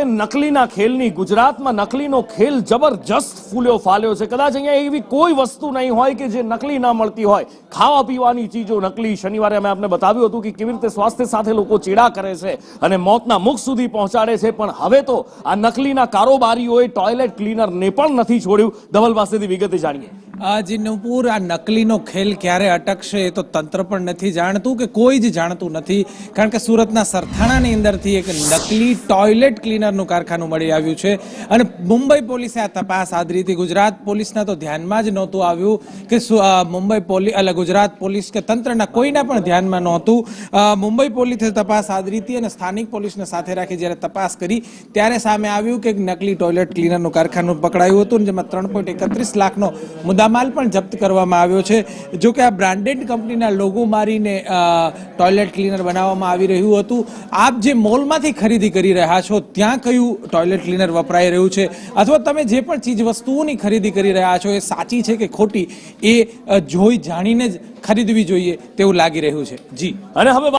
નકલીના ખેલની ગુજરાતમાં નકલીનો ખેલ જબરજસ્ત ફૂલ્યો ફાલ્યો છે। કદાચ અહીંયા એવી કોઈ વસ્તુ નહીં હોય કે જે નકલી ના મળતી હોય। ખાવા પીવાની ચીજો નકલી। શનિવારે અમે આપને બતાવ્યું હતું કે કેવી રીતે સ્વાસ્થ્ય સાથે લોકો ચેડા કરે છે અને મોતના મુખ સુધી પહોંચાડે છે, પણ હવે તો આ નકલીના કારોબારીઓએ ટોયલેટ ક્લીનરને પણ નથી છોડ્યું। ધવલ પાસેથી વિગતે જાણીએ। જી નુપુર, આ નકલીનો ખેલ ક્યારે અટકશે એ તો તંત્ર પણ નથી જાણતું કે કોઈ જ જાણતું નથી, કારણ કે સુરતના સરથાણાની અંદરથી એક નકલી ટોયલેટ ક્લીનરનું કારખાનું મળી આવ્યું છે અને મુંબઈ પોલીસે આ તપાસ આદરી હતી। ગુજરાત પોલીસના તો ધ્યાનમાં જ નહોતું આવ્યું કે મુંબઈ પોલીસ એટલે ગુજરાત પોલીસ કે તંત્રના કોઈના પણ ધ્યાનમાં નહોતું। મુંબઈ પોલીસે તપાસ આદરી હતી અને સ્થાનિક પોલીસને સાથે રાખી જ્યારે તપાસ કરી ત્યારે સામે આવ્યું કે એક નકલી ટોયલેટ ક્લીનરનું કારખાનું પકડાયું હતું, જેમાં 3.31 લાખનો મુદ્દામાલ પણ જપ્ત કરવામાં આવ્યો છે। જો કે આ બ્રાન્ડેડ કંપનીના લોગો મારીને ટોયલેટ ક્લીનર બનાવવામાં આવી રહ્યું હતું। આપ જે મોલમાંથી ખરીદી કરી રહ્યા છો ત્યાં કયું ટોયલેટ ક્લીનર વપરાઈ રહ્યું છે અથવા તમે જે પણ ચીજ વસ્તુઓની ખરીદી કરી રહ્યા છો એ સાચી છે કે ખોટી એ જોઈ જાણીને જ ખરીદવી જોઈએ તેવું લાગી રહ્યું છે। જી, અને હવે